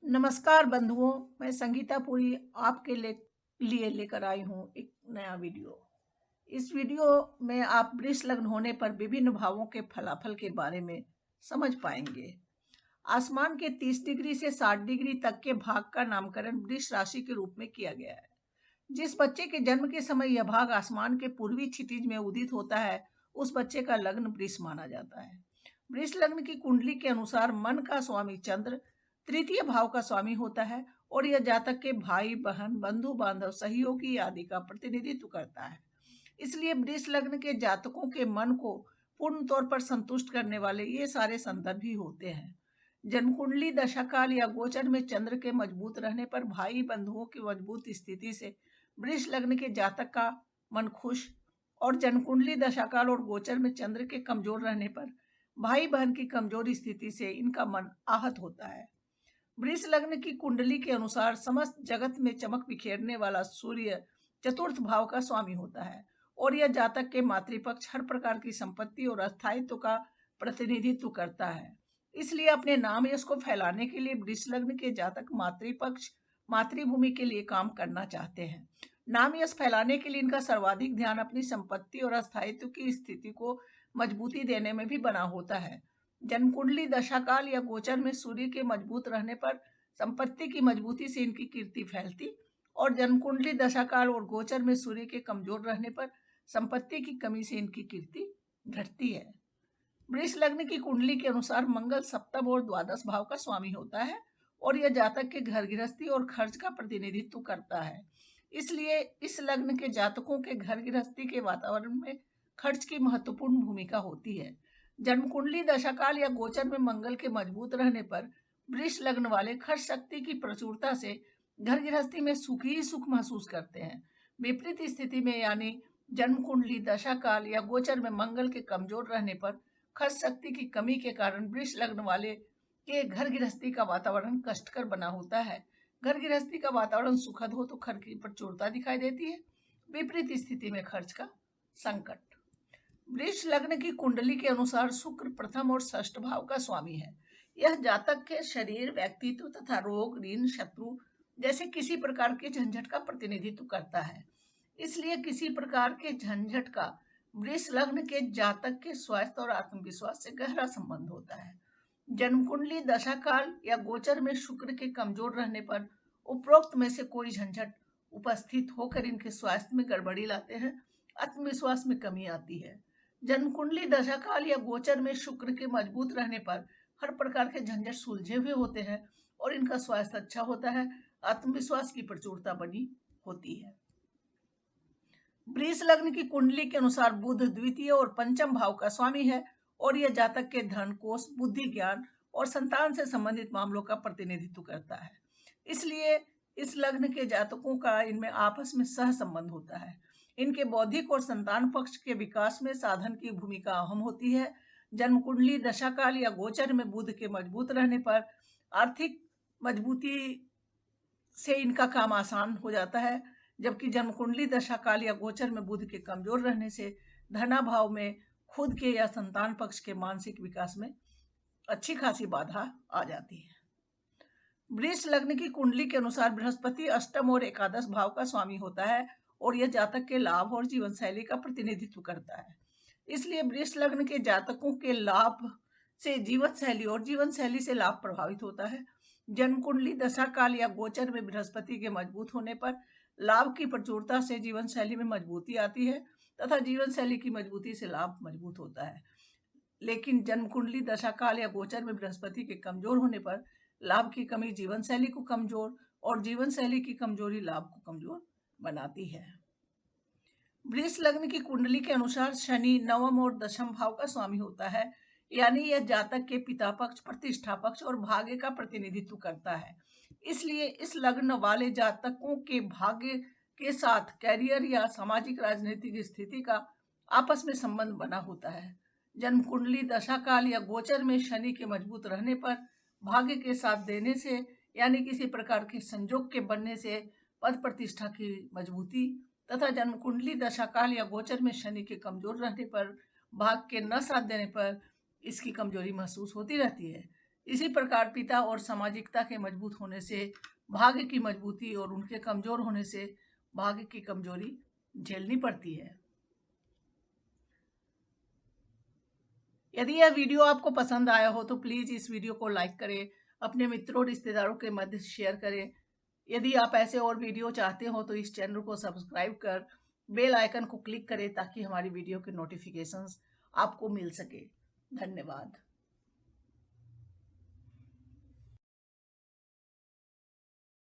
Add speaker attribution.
Speaker 1: नमस्कार बंधुओं, मैं संगीता पुरी आपके लिए लेकर आई हूँ एक नया वीडियो। इस वीडियो में आप वृष लग्न होने पर विभिन्न भावों के फलाफल के बारे में समझ पाएंगे। आसमान के 30 डिग्री से 60 डिग्री तक के भाग का नामकरण वृष राशि के रूप में किया गया है। जिस बच्चे के जन्म के समय यह भाग आसमान के पूर्वी क्षितिज में उदित होता है, उस बच्चे का लग्न वृष माना जाता है। वृष लग्न की कुंडली के अनुसार मन का स्वामी चंद्र तृतीय भाव का स्वामी होता है और यह जातक के भाई बहन बंधु बांधव सहयोगी आदि का प्रतिनिधित्व करता है। इसलिए वृष लग्न के जातकों के मन को पूर्ण तौर पर संतुष्ट करने वाले ये सारे संदर्भ ही होते हैं। जन्म कुंडली दशाकाल या गोचर में चंद्र के मजबूत रहने पर भाई बंधुओं की मजबूत स्थिति से वृष लग्न के जातक का मन खुश, और जन्म कुंडली दशाकाल और गोचर में चंद्र के कमजोर रहने पर भाई बहन की कमजोर स्थिति से इनका मन आहत होता है। वृष लग्न की कुंडली के अनुसार समस्त जगत में चमक बिखेरने वाला सूर्य चतुर्थ भाव का स्वामी होता है और यह जातक के मातृपक्ष हर प्रकार की संपत्ति और अस्थायित्व का प्रतिनिधित्व करता है। इसलिए अपने नाम यश को फैलाने के लिए वृष लग्न के जातक मातृपक्ष मातृभूमि के लिए काम करना चाहते हैं। नाम यश फैलाने के लिए इनका सर्वाधिक ध्यान अपनी संपत्ति और अस्थायित्व की स्थिति को मजबूती देने में भी बना होता है। जन्म कुंडली दशाकाल या गोचर में सूर्य के मजबूत रहने पर संपत्ति की मजबूती से इनकी कीर्ति फैलती, और जन्म कुंडली दशाकाल और गोचर में सूर्य के कमजोर रहने पर संपत्ति की कमी से इनकी कीर्ति घटती है। वृष लग्न की कुंडली के अनुसार मंगल सप्तम और द्वादश भाव का स्वामी होता है और यह जातक के घर गृहस्थी और खर्च का प्रतिनिधित्व करता है। इसलिए इस लग्न के जातकों के घर गृहस्थी के वातावरण में खर्च की महत्वपूर्ण भूमिका होती है। जन्म कुंडली दशाकाल या गोचर में मंगल के मजबूत रहने पर वृष लग्न वाले खर्च शक्ति की प्रचुरता से घर गृहस्थी में सुख ही सुख महसूस करते हैं। विपरीत स्थिति में यानी जन्म कुंडली दशाकाल या गोचर में मंगल के कमजोर रहने पर खर्च शक्ति की कमी के कारण वृष लग्न वाले के घर गृहस्थी का वातावरण कष्टकर बना होता है। घर गृहस्थी का वातावरण सुखद हो तो खर्च की प्रचुरता दिखाई देती है, विपरीत स्थिति में खर्च का संकट। वृष लग्न की कुंडली के अनुसार शुक्र प्रथम और षष्ठ भाव का स्वामी है। यह जातक के शरीर, व्यक्तित्व तथा रोग, ऋण, शत्रु जैसे किसी प्रकार के झंझट का प्रतिनिधित्व करता है। इसलिए किसी प्रकार के झंझट का वृष लग्न के जातक के स्वास्थ्य और आत्मविश्वास से गहरा संबंध होता है। जन्म कुंडली दशाकाल या गोचर में शुक्र के कमजोर रहने पर उपरोक्त में से कोई झंझट उपस्थित होकर इनके स्वास्थ्य में गड़बड़ी लाते हैं, आत्मविश्वास में कमी आती है। जन्म कुंडली दशाकाल या गोचर में शुक्र के मजबूत रहने पर हर प्रकार के झंझट सुलझे हुए होते हैं और इनका स्वास्थ्य अच्छा होता है, आत्मविश्वास की प्रचुरता बनी होती है। वृष लग्न की कुंडली के अनुसार बुध द्वितीय और पंचम भाव का स्वामी है और यह जातक के धन, कोष, बुद्धि, ज्ञान और संतान से संबंधित मामलों का प्रतिनिधित्व करता है। इसलिए इस लग्न के जातकों का इनमें आपस में सह संबंध होता है। इनके बौद्धिक और संतान पक्ष के विकास में साधन की भूमिका अहम होती है। जन्म कुंडली दशाकाल या गोचर में बुध के मजबूत रहने पर आर्थिक मजबूती से इनका काम आसान हो जाता है, जबकि जन्म कुंडली दशाकाल या गोचर में बुध के कमजोर रहने से धनाभाव में खुद के या संतान पक्ष के मानसिक विकास में अच्छी खासी बाधा आ जाती है। वृष लग्न की कुंडली के अनुसार बृहस्पति अष्टम और एकादश भाव का स्वामी होता है और यह जातक के लाभ और जीवन शैली का प्रतिनिधित्व करता है। इसलिए वृष लग्न के जातकों के लाभ से जीवन शैली और जीवन शैली से लाभ प्रभावित होता है। जन्म कुंडली दशाकाल या गोचर में बृहस्पति के मजबूत होने पर लाभ की प्रचुरता से जीवन शैली में मजबूती आती है तथा जीवन शैली की मजबूती से लाभ मजबूत होता है। लेकिन जन्म कुंडली दशाकाल या गोचर में बृहस्पति के कमजोर होने पर लाभ की कमी जीवन शैली को कमजोर और जीवन शैली की कमजोरी लाभ को कमजोर बनाती है। वृष लग्न की कुंडली के अनुसार शनि नवम और दशम भाव का स्वामी होता है, यानी यह जातक के पिता पक्ष, प्रतिष्ठा पक्ष और भाग्य का प्रतिनिधित्व करता है। इसलिए इस लग्न वाले जातकों के भाग्य के साथ कैरियर या सामाजिक राजनीतिक स्थिति का आपस में संबंध बना होता है। जन्म कुंडली दशाकाल या गोचर में शनि के मजबूत रहने पर भाग्य के साथ देने से यानी किसी प्रकार के संजोग के बनने से पद प्रतिष्ठा की मजबूती तथा जन्म कुंडली दशाकाल या गोचर में शनि के कमजोर रहने पर भाग के न साथ देने पर इसकी कमजोरी महसूस होती रहती है। इसी प्रकार पिता और सामाजिकता के मजबूत होने से भाग्य की मजबूती और उनके कमजोर होने से भाग्य की कमजोरी झेलनी पड़ती है। यदि यह वीडियो आपको पसंद आया हो तो प्लीज़ इस वीडियो को लाइक करें, अपने मित्रों रिश्तेदारों के मध्य शेयर करें। यदि आप ऐसे और वीडियो चाहते हो तो इस चैनल को सब्सक्राइब कर बेल आइकन को क्लिक करें ताकि हमारी वीडियो के नोटिफिकेशंस आपको मिल सके। धन्यवाद।